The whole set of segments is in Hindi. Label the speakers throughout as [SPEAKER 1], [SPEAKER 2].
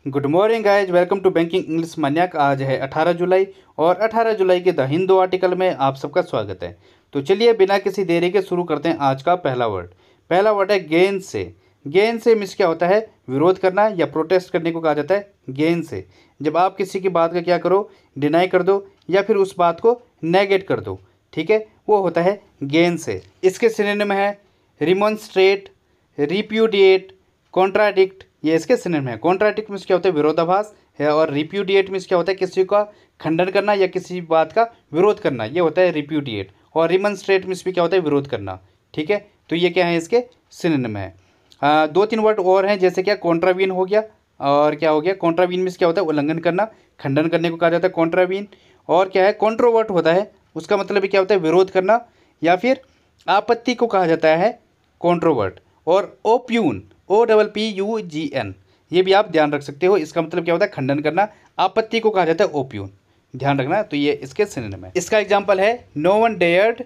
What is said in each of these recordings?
[SPEAKER 1] Good morning guys, welcome to banking English मान्यक। आज है 18 जुलाई और 18 जुलाई के द हिंदू आर्टिकल में आप सबका स्वागत है। तो चलिए बिना किसी देरी के शुरू करते हैं आज का पहला वर्ड। पहला वर्ड है गेन से। गेन से मीन्स क्या होता है? विरोध करना या प्रोटेस्ट करने को कहा जाता है गेन से। जब आप किसी की बात का क्या करो, डिनाई कर दो या फिर उस बात को नेगेट कर दो, ठीक है, वो होता है गेन से। इसके सिनोनिम है रिमॉन्स्ट्रेट, रिप्यूडिएट, कॉन्ट्राडिक्ट, ये इसके सिनोनिम है। कॉन्ट्राडिक्ट मीन्स क्या होता है? विरोधाभास है। और रिप्यूडिएट मीन्स क्या होता है? किसी का खंडन करना या किसी बात का विरोध करना, ये होता है रिप्यूडिएट। और रिमॉन्स्ट्रेट मीन्स भी क्या होता है? विरोध करना, ठीक है। तो ये क्या है? इसके सिनोनिम है। दो तीन वर्ड और हैं, जैसे क्या कॉन्ट्रावीन हो गया और क्या हो गया कॉन्ट्रावीन मीन्स क्या होता है? उल्लंघन करना, खंडन करने को कहा जाता है कॉन्ट्रावीन। और क्या है? कॉन्ट्रोवर्ट होता है, उसका मतलब भी क्या होता है? विरोध करना या फिर आपत्ति को कहा जाता है कॉन्ट्रोवर्ट। और ओप्यून, OPPUGN, ये भी आप ध्यान रख सकते हो। इसका मतलब क्या होता है? खंडन करना। आपत्ति को कहा जाता है ओप्यून, ध्यान रखना। तो ये इसके सिनोनिम है। इसका एग्जांपल है no one dared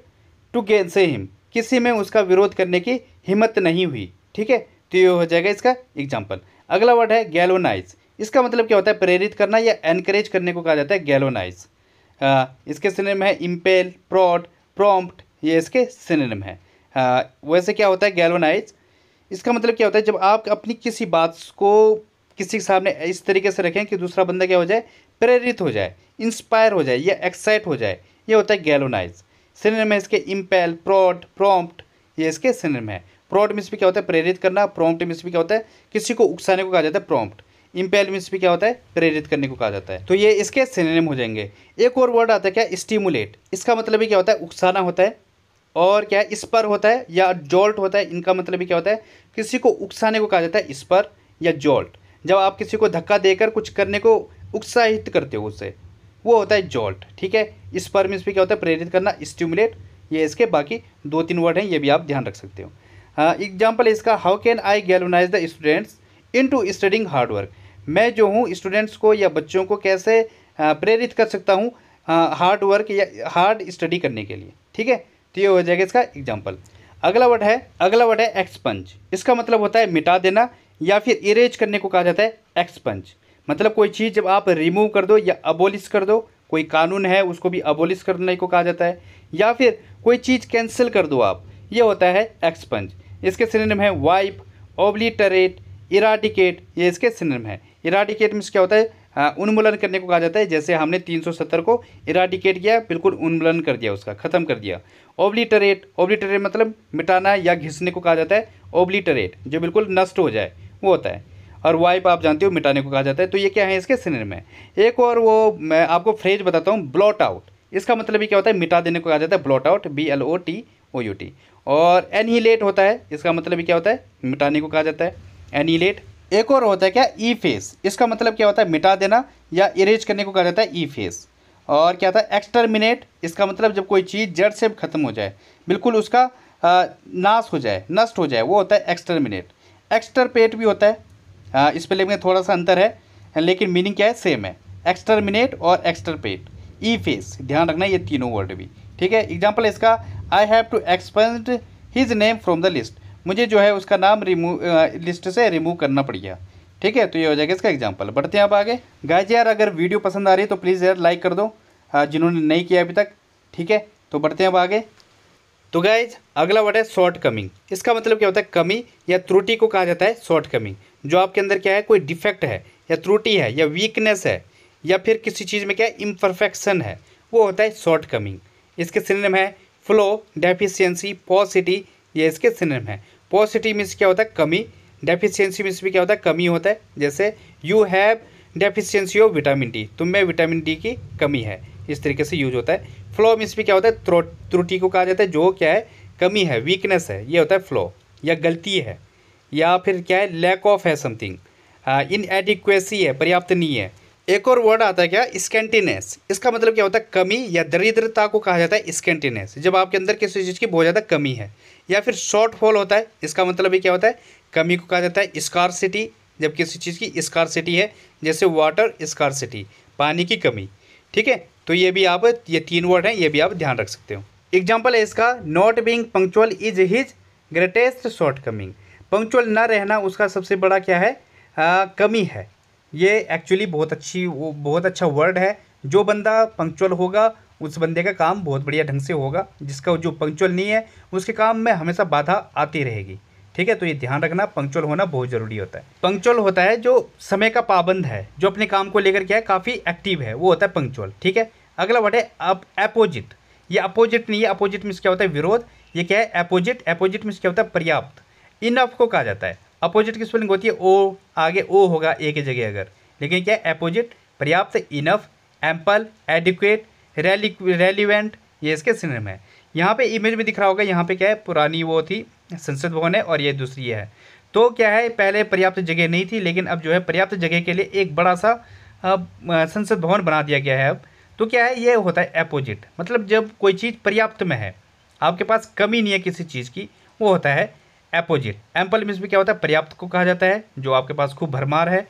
[SPEAKER 1] to gainsay him, किसी में उसका विरोध करने की हिम्मत नहीं हुई, ठीक है। तो ये हो जाएगा इसका एग्जांपल। अगला वर्ड है गैल्वेनाइज। इसका मतलब क्या होता है? प्रेरित करना या एनकरेज करने को कहा जाता है गैल्वेनाइज। इसके सिनोनिम है इम्पेल, प्रॉड, प्रॉम्प्ट, ये इसके सिनोनिम है। वैसे क्या होता है गैल्वेनाइज? इसका मतलब क्या होता है? जब आप अपनी किसी बात को किसी के सामने इस तरीके से रखें कि दूसरा बंदा क्या हो जाए? प्रेरित हो जाए, इंस्पायर हो जाए या एक्साइट हो जाए, ये होता है गैल्वेनाइज। सिनोनिम है इसके इम्पेल, प्रॉड, प्रॉम्प्ट, ये इसके सिनोनिम है। प्रॉड मीन्स भी क्या होता है? प्रेरित करना। प्रॉम्प्ट मीन्स भी क्या होता है? किसी को उकसाने को कहा जाता है प्रॉम्प्ट। इम्पेल मीन्स भी क्या होता है? प्रेरित करने को कहा जाता है। तो ये इसके सिनोनिम हो जाएंगे। एक और वर्ड आता है क्या? स्टिमुलेट। इसका मतलब भी क्या होता है? उकसाना होता है। और क्या है? स्पर होता है या जोल्ट होता है। इनका मतलब भी क्या होता है? किसी को उकसाने को कहा जाता है स्पर या जोल्ट। जब आप किसी को धक्का देकर कुछ करने को उत्साहित करते हो उससे, वो होता है जोल्ट, ठीक है। स्पर मीन्स भी क्या होता है? प्रेरित करना। स्टिमुलेट, ये इसके बाकी दो तीन वर्ड हैं, ये भी आप ध्यान रख सकते हो। एग्जाम्पल इसका how can I galvanise the students into studying hard work. मैं जो हूँ स्टूडेंट्स को या बच्चों को कैसे प्रेरित कर सकता हूँ हार्ड वर्क या हार्ड स्टडी करने के लिए, ठीक है। तो ये हो जाएगा इसका एग्जाम्पल। अगला वर्ड है एक्सपंज। इसका मतलब होता है मिटा देना या फिर इरेज करने को कहा जाता है एक्सपंज। मतलब कोई चीज़ जब आप रिमूव कर दो या अबोलिश कर दो, कोई कानून है उसको भी अबोलिश करने को कहा जाता है, या फिर कोई चीज़ कैंसिल कर दो आप, ये होता है एक्सपंज। इसके सिनोनिम है वाइप, ओब्लिटरेट, इराडिकेट, ये इसके सिनोनिम है। इराडिकेट मीन्स क्या होता है? उन्मूलन करने को कहा जाता है। जैसे हमने 370 को इराडिकेट किया, बिल्कुल उन्मूलन कर दिया, उसका ख़त्म कर दिया। ओब्लिटरेट मतलब मिटाना या घिसने को कहा जाता है ओब्लिटरेट, जो बिल्कुल नष्ट हो जाए वो होता है। और वाइप आप जानते हो मिटाने को कहा जाता है। तो ये क्या है? इसके सिनोनिम है। एक और वो मैं आपको फ्रेज बताता हूँ, ब्लॉट आउट। इसका मतलब भी क्या होता है? मिटा देने को कहा जाता है ब्लॉट आउट, BLOTOUT। और एनिहिलेट होता है, इसका मतलब भी क्या होता है? मिटाने को कहा जाता है एनिहिलेट। एक और होता है क्या? ईफेस। इसका मतलब क्या होता है? मिटा देना या इरेज करने को कहा जाता है ईफेस। और क्या था? एक्सटर्मिनेट। इसका मतलब जब कोई चीज़ जड़ से खत्म हो जाए, बिल्कुल उसका नाश हो जाए, नष्ट हो जाए, वो होता है एक्सटर्मिनेट। एक्सटरपेट भी होता है, स्पेलिंग में थोड़ा सा अंतर है लेकिन मीनिंग क्या है? सेम है। एक्सटर्मिनेट और एक्सटरपेट, ईफेस, ध्यान रखना ये तीनों वर्ड भी, ठीक है। एग्जाम्पल इसका I have to expend his name from the list. मुझे जो है उसका नाम लिस्ट से रिमूव करना पड़ गया, ठीक है। तो ये हो जाएगा इसका एग्जाम्पल। बढ़ते हैं अब आगे। गाइज यार अगर वीडियो पसंद आ रही है तो प्लीज़ यार लाइक कर दो, जिन्होंने नहीं किया अभी तक, ठीक है। तो बढ़ते हैं अब आगे। तो गाइज अगला वर्ड है शॉर्ट कमिंग। इसका मतलब क्या होता है? कमी या त्रुटि को कहा जाता है शॉर्ट कमिंग। जो आपके अंदर क्या है? कोई डिफेक्ट है या त्रुटि है या वीकनेस है या फिर किसी चीज़ में क्या है? इम्परफेक्शन है, वो होता है शॉर्ट कमिंग। इसके सिनोनिम है फ्लो, डेफिशिएंसी, पॉसिटी, ये इसके सिनोनिम है। पॉसिटी मीन्स क्या होता है? कमी। डेफिशिएंसी मीन्स भी क्या होता है? कमी होता है। जैसे you have deficiency of vitamin D, तुम में विटामिन डी की कमी है, इस तरीके से यूज होता है। फ्लॉ मीन्स भी क्या होता है? त्रुटि को कहा जाता है, जो क्या है? कमी है, वीकनेस है, ये होता है फ्लॉ। या गलती है या फिर क्या है? लैक ऑफ है समथिंग, इनएडिक्वेसी है, पर्याप्त नहीं है। एक और वर्ड आता है क्या? स्कैंटीनेस। इसका मतलब क्या होता है? कमी या दरिद्रता को कहा जाता है स्कैंटीनेस, जब आपके अंदर किसी चीज़ की बहुत ज़्यादा कमी है। या फिर शॉर्टफॉल होता है, इसका मतलब भी क्या होता है? कमी को कहा जाता है स्कार्सिटी, जब किसी चीज़ की स्कार्सिटी है, जैसे वाटर स्कार्सिटी, पानी की कमी, ठीक है। तो ये भी आप, ये तीन वर्ड हैं, ये भी आप ध्यान रख सकते हो। एग्जाम्पल है इसका not being punctual is his greatest short coming. Punctual ना रहना उसका सबसे बड़ा क्या है? कमी है, ये एक्चुअली बहुत अच्छा वर्ड है। जो बंदा पंक्चुअल होगा उस बंदे का काम बहुत बढ़िया ढंग से होगा, जिसका जो पंक्चुअल नहीं है उसके काम में हमेशा बाधा आती रहेगी। ठीक है, तो ये ध्यान रखना, पंक्चुअल होना बहुत ज़रूरी होता है। पंक्चुअल होता है जो समय का पाबंद है, जो अपने काम को लेकर क्या है काफ़ी एक्टिव है, वो होता है पंक्चुअल। ठीक है, अगला वर्ड है अब अपोजिट। ये अपोजिट नहीं है, अपोजिट मीन्स क्या होता है विरोध। ये क्या है अपोजिट, अपोजिट मीन्स क्या होता है पर्याप्त। इनफ को कहा जाता है। अपोजिट की स्पेलिंग होती है ओ, आगे ओ होगा ए की जगह अगर, लेकिन क्या है अपोजिट पर्याप्त, इनफ, एम्पल, एडिक्वेट, रेलिवेंट, ये इसके सिनोनिम है। यहाँ पे इमेज में दिख रहा होगा, यहाँ पे क्या है पुरानी वो थी संसद भवन है और ये दूसरी है। तो क्या है पहले पर्याप्त जगह नहीं थी, लेकिन अब जो है पर्याप्त जगह के लिए एक बड़ा सा संसद भवन बना दिया गया है अब। तो क्या है ये होता है अपोजिट, मतलब जब कोई चीज़ पर्याप्त में है, आपके पास कमी नहीं है किसी चीज़ की, वो होता है अपोजिट। एम्पल मीन्स भी क्या होता है पर्याप्त को कहा जाता है, जो आपके पास खूब भरमार है।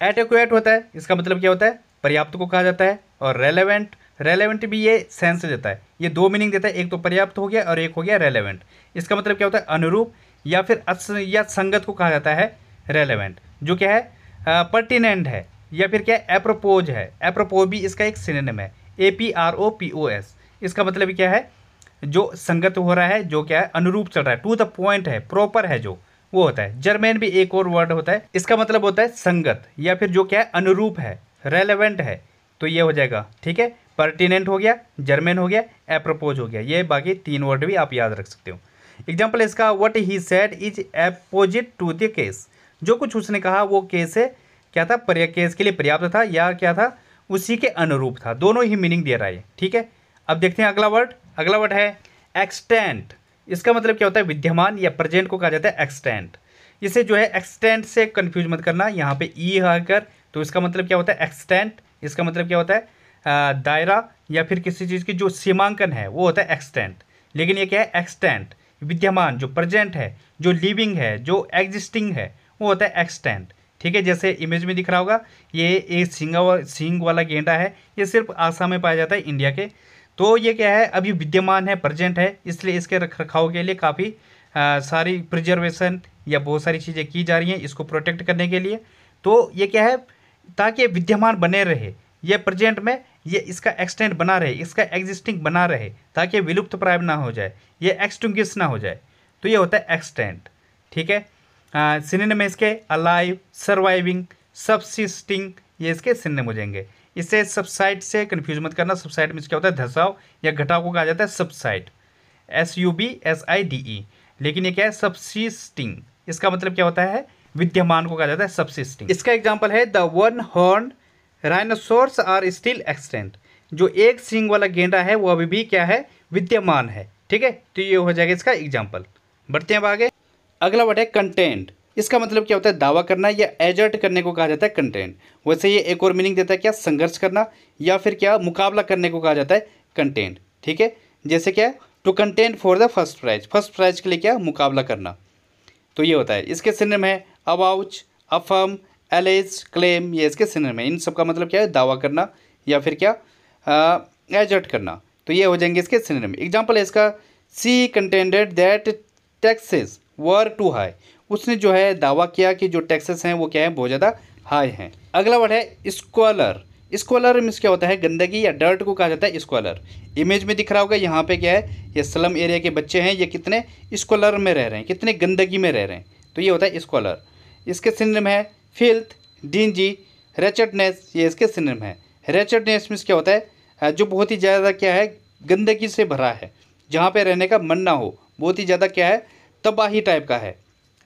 [SPEAKER 1] एडेक्वेट होता है, इसका मतलब क्या होता है पर्याप्त को कहा जाता है। और रेलेवेंट, रेलेवेंट भी ये सेंस देता है, ये दो मीनिंग देता है, एक तो पर्याप्त हो गया और एक हो गया रेलेवेंट। इसका मतलब क्या होता है अनुरूप या फिर या संगत को कहा जाता है रेलेवेंट, जो क्या है पर्टिनेंट है या फिर क्या है एप्रोपोज है। एप्रोपोज भी इसका एक सिनोनिम है, APROPOS। इसका मतलब क्या है जो संगत हो रहा है, जो क्या है अनुरूप चल रहा है, टू द पॉइंट है, प्रॉपर है, जो वो होता है। जर्मेन भी एक और वर्ड होता है, इसका मतलब होता है संगत या फिर जो क्या है अनुरूप है, रेलेवेंट है। तो ये हो जाएगा, ठीक है, पर्टिनेंट हो गया, जर्मेन हो गया, एप्रोपोज हो गया। ये बाकी तीन वर्ड भी आप याद रख सकते हो। एग्जाम्पल इसका what he said is opposite to the case. जो कुछ उसने कहा वो केस है क्या था, केस के लिए पर्याप्त था या क्या था उसी के अनुरूप था। दोनों ही मीनिंग दे रहा है, ठीक है। अब देखते हैं अगला वर्ड। अगला वर्ड है एक्सटेंट। इसका मतलब क्या होता है विद्यमान या प्रेजेंट को कहा जाता है एक्सटेंट। इसे जो है एक्सटेंट से कंफ्यूज मत करना, यहाँ पे ई आकर तो इसका मतलब क्या होता है एक्सटेंट। इसका मतलब क्या होता है दायरा या फिर किसी चीज़ की जो सीमांकन है वो होता है एक्सटेंट। लेकिन ये क्या है एक्सटेंट, विद्यमान जो प्रेजेंट है, जो लिविंग है, जो एग्जिस्टिंग है, वो होता है एक्सटेंट। ठीक है, जैसे इमेज में दिख रहा होगा ये एक सींग वाला गेंडा है, ये सिर्फ आसाम में पाया जाता है इंडिया के। तो ये क्या है अभी विद्यमान है, प्रेजेंट है, इसलिए इसके रख रखाव के लिए काफ़ी सारी प्रिजर्वेशन या बहुत सारी चीज़ें की जा रही हैं इसको प्रोटेक्ट करने के लिए। तो ये क्या है ताकि ये विद्यमान बने रहे, ये प्रेजेंट में ये इसका एक्सटेंट बना रहे, इसका एग्जिस्टिंग बना रहे, ताकि विलुप्त प्राय ना हो जाए, ये एक्सटिंग्विश ना हो जाए। तो ये होता है एक्सटेंट। ठीक है, सिनोनिम में इसके अलाइव, सर्वाइविंग, सबसिस्टिंग, ये इसके सिनोनिम हो जाएंगे। इससे सबसाइड से कंफ्यूज मत करना। सबसाइड में क्या होता है धसाव या घटाव को कहा जाता है सबसाइड, SUBSIDE। लेकिन ये क्या है सबसिस्टिंग, इसका मतलब क्या होता है विद्यमान को कहा जाता है सबसिस्टिंग। इसका एग्जाम्पल है the one horn rhinoceros are still extant. जो एक सींग वाला गेंडा है वो अभी भी क्या है विद्यमान है। ठीक है, तो ये हो जाएगा इसका एग्जाम्पल। बढ़ते हैं अब आगे। अगला वर्ड है कंटेंट। इसका मतलब क्या होता है दावा करना या एजर्ट करने को कहा जाता है कंटेंट। वैसे ये एक और मीनिंग देता है क्या संघर्ष करना या फिर क्या मुकाबला करने को कहा जाता है कंटेंट। ठीक है, जैसे क्या to content for the first prize, first prize के लिए क्या मुकाबला करना। तो ये होता है। इसके सिनोनिम है अवाउच, अफर्म, एलेज, क्लेम, ये इसके सिनोनिम है। इन सब का मतलब क्या है दावा करना या फिर क्या एजर्ट करना। तो ये हो जाएंगे इसके सिनोनिम। एग्जाम्पल है इसका she contended that taxes were too high. उसने जो है दावा किया कि जो टैक्सेस हैं वो क्या है बहुत ज़्यादा हाई हैं। अगला वर्ड है स्क्वालर। स्क्वालर मीन्स क्या होता है गंदगी या डर्ट को कहा जाता है स्क्वालर। इमेज में दिख रहा होगा यहाँ पे क्या है ये स्लम एरिया के बच्चे हैं, ये कितने स्क्वालर में रह रहे हैं, कितने गंदगी में रह रहे हैं। तो ये होता है स्क्वालर। इसके सिनोनिम है फिल्थ, डिंजी, रेचर्डनेस, ये इसके सिनोनिम है। रेचर्डनेस मीन्स क्या होता है जो बहुत ही ज़्यादा क्या है गंदगी से भरा है, जहाँ पे रहने का मन ना हो, बहुत ही ज़्यादा क्या है तबाही टाइप का है।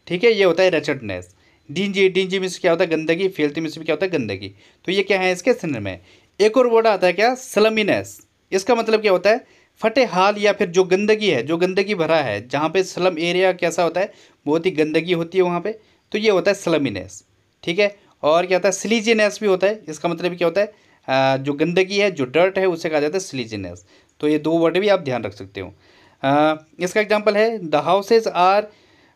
[SPEAKER 1] ठीक है, ये होता है रेचर्डनेस। डिंजी, डिंजी मीन्स क्या होता है गंदगी, फिल्थ मीन्स क्या होता है गंदगी। तो ये क्या है इसके सिनोनिम में। एक और वर्ड आता है क्या स्लमीनेस। इसका मतलब क्या होता है फटे हाल या फिर जो गंदगी है, जो गंदगी भरा है, जहाँ पे स्लम एरिया कैसा होता है बहुत ही गंदगी होती है वहाँ पे। तो ये होता है स्लमीनेस। ठीक है, और क्या होता है स्लीजीनेस भी होता है। इसका मतलब क्या होता है जो गंदगी है, जो डर्ट है, उसे कहा जाता है स्लीजीनेस। तो ये दो वर्ड भी आप ध्यान रख सकते हो। इसका एग्जाम्पल है the houses are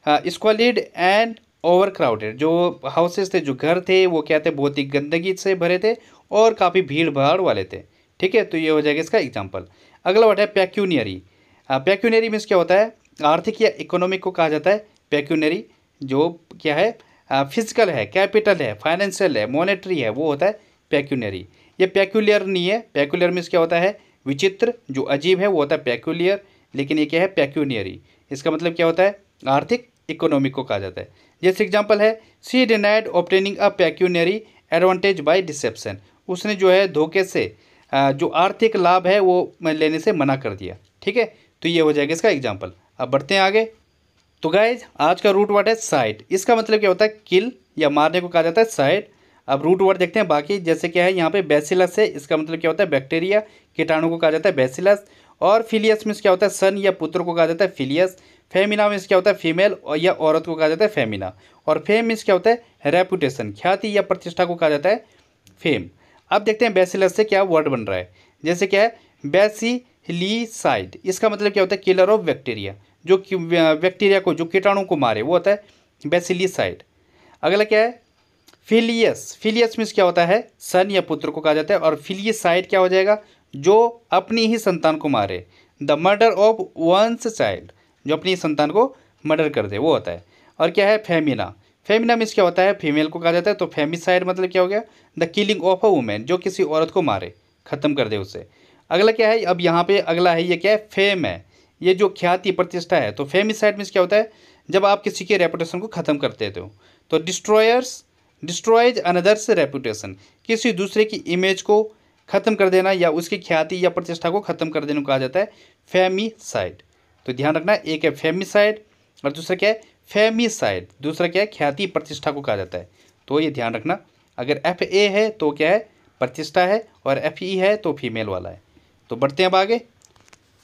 [SPEAKER 1] squalid and overcrowded. जो हाउसेज थे, जो घर थे, वो क्या थे बहुत ही गंदगी से भरे थे और काफ़ी भीड़ भाड़ वाले थे। ठीक है, तो ये हो जाएगा इसका एग्जाम्पल। अगला वर्ड है पैक्यूनियरी। पैक्यूनियरी मीन्स क्या होता है आर्थिक या इकोनॉमिक को कहा जाता है पैक्यूनियरी। जो क्या है फिजिकल है, कैपिटल है, फाइनेंशियल है, मॉनेटरी है, वो होता है पेक्यूनियरी। ये पेक्यूलियर नहीं है। पेक्यूलियर मीन्स क्या होता है, विचित्र, जो अजीब है वो होता है पेक्यूलियर, लेकिन ये क्या है, पेक्यूनियरी। इसका मतलब क्या होता है, आर्थिक, इकोनॉमिक को कहा जाता है। जैसे एग्जांपल है, सी डिनाइड ऑब्टेनिंग अ पेक्यूनियरी एडवांटेज बाय डिसेप्शन। उसने जो है धोखे से जो आर्थिक लाभ है वो लेने से मना कर दिया। ठीक है, तो ये हो जाएगा इसका एग्जाम्पल। अब बढ़ते हैं आगे। तो गाइज आज का रूट वर्ड है साइड। इसका मतलब क्या होता है, किल या मारने को कहा जाता है साइड। अब रूट वर्ड देखते हैं बाकी, जैसे क्या है यहाँ पे बैसिलस है, इसका मतलब क्या होता है बैक्टीरिया, कीटाणु को कहा जाता है बैसिलस। और फिलियस मीन्स क्या होता है, सन या पुत्र को कहा जाता है फिलियस। फेमिना मीन्स क्या होता है, फीमेल और या औरत को कहा जाता है फेमिना। और फेम मीन्स क्या होता है, रेपुटेशन, ख्याति या प्रतिष्ठा को कहा जाता है फेम। अब देखते हैं बैसिलस से क्या वर्ड बन रहा है। जैसे क्या है, बैसिलीसाइड, इसका मतलब क्या होता है, किलर ऑफ बैक्टीरिया, जो बैक्टीरिया को, जो कीटाणु को मारे, वो होता है बैसिलीसाइड। अगला क्या है, फिलियस। फिलियस मीन्स क्या होता है, सन या पुत्र को कहा जाता है। और फिलियसाइड क्या हो जाएगा, जो अपनी ही संतान को मारे, the murder of one's child, जो अपनी संतान को मर्डर कर दे, वो होता है। और क्या है, फेमिना। फेमिना मीन्स क्या होता है, फीमेल को कहा जाता है। तो फेमिसाइड मतलब क्या हो गया, the killing of a women, जो किसी औरत को मारे, खत्म कर दे उसे। अगला क्या है, अब यहाँ पे अगला है, ये क्या है, फेम है, ये जो ख्याति प्रतिष्ठा है। तो फेमिसाइड मीन्स क्या होता है, जब आप किसी के रेपुटेशन को खत्म कर देते हो। तो डिस्ट्रॉयज अनदर्स रेपुटेशन, किसी दूसरे की इमेज को खत्म कर देना या उसकी ख्याति या प्रतिष्ठा को खत्म कर देने को कहा जाता है फेमिसाइड। तो ध्यान रखना, एक है फेमिसाइड और दूसरा क्या है, फेमिसाइड। दूसरा क्या है, ख्याति प्रतिष्ठा को कहा जाता है। तो ये ध्यान रखना, अगर FA है तो क्या है, प्रतिष्ठा है, और FE है तो फीमेल वाला है। तो बढ़ते हैं अब आगे।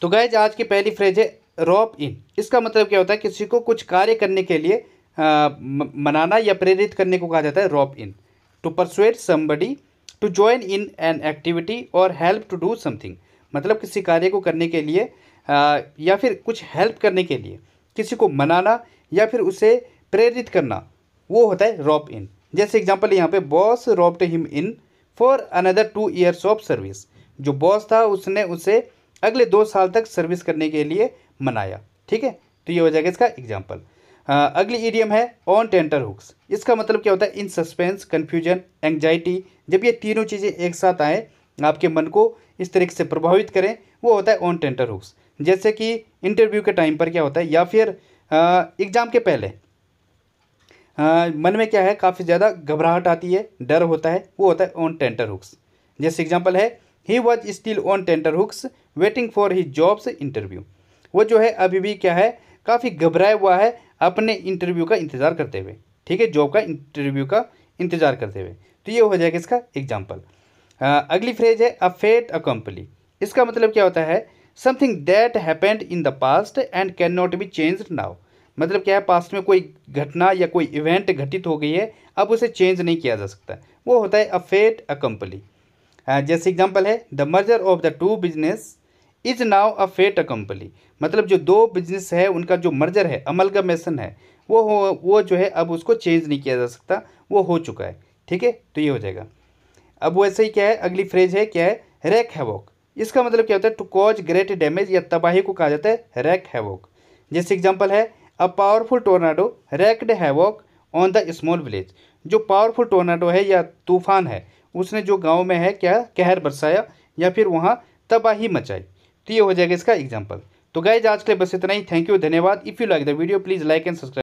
[SPEAKER 1] तो गाइज आज की पहली फ्रेज है रॉप इन। इसका मतलब क्या होता है, किसी को कुछ कार्य करने के लिए मनाना या प्रेरित करने को कहा जाता है rope in. To persuade somebody to join in an activity और हेल्प टू डू समथिंग, मतलब किसी कार्य को करने के लिए या फिर कुछ हेल्प करने के लिए किसी को मनाना या फिर उसे प्रेरित करना, वो होता है रॉप इन। जैसे एग्जांपल यहाँ पे, boss roped him in for another 2 years of service. जो बॉस था उसने उसे अगले 2 साल तक सर्विस करने के लिए मनाया। ठीक है, तो ये हो जाएगा इसका एग्जाम्पल। अगली इडियम है ऑन टेंटर हुक्स। इसका मतलब क्या होता है, इन सस्पेंस, कन्फ्यूजन, एंग्जाइटी, जब ये तीनों चीज़ें एक साथ आए, आपके मन को इस तरीके से प्रभावित करें, वो होता है ऑन टेंटर हुक्स। जैसे कि इंटरव्यू के टाइम पर क्या होता है, या फिर एग्ज़ाम के पहले मन में क्या है, काफ़ी ज़्यादा घबराहट आती है, डर होता है, वो होता है ऑन टेंटर हुक्स। जैसे एग्जांपल है, he was still on tenterhooks waiting for his job's interview. वो जो है अभी भी क्या है, काफ़ी घबराया हुआ है अपने इंटरव्यू का इंतज़ार करते हुए। ठीक है, जॉब का इंटरव्यू का इंतज़ार करते हुए। तो ये हो जाएगा इसका एग्जाम्पल। अगली फ्रेज है अ फेट अकम्पली। इसका मतलब क्या होता है, something that happened in the past and can not be changed now. मतलब क्या है, पास्ट में कोई घटना या कोई इवेंट घटित हो गई है, अब उसे चेंज नहीं किया जा सकता, वो होता है अ फेट अकम्पली। जैसे एग्जांपल है, the merger of the 2 business is now a fait accompli. मतलब जो 2 बिजनेस है उनका जो मर्जर है, अमलगमेशन है, वो जो है अब उसको चेंज नहीं किया जा सकता, वो हो चुका है। ठीक है, तो ये हो जाएगा। अब वैसे ही क्या है, अगली फ्रेज है क्या है, रैक हैवॉक। इसका मतलब क्या होता है, टू कॉज ग्रेट डैमेज या तबाही को कहा जाता है रैक हैवॉक। जैसे एग्जांपल है, a powerful tornado raked havoc on the small village. जो पावरफुल टोर्नाडो है या तूफान है, उसने जो गांव में है क्या कहर बरसाया या फिर वहाँ तबाही मचाई। तो ये हो जाएगा इसका एग्जाम्पल। तो गाइज आज के लिए बस इतना ही। थैंक यू, धन्यवाद। If you like the video please like and subscribe.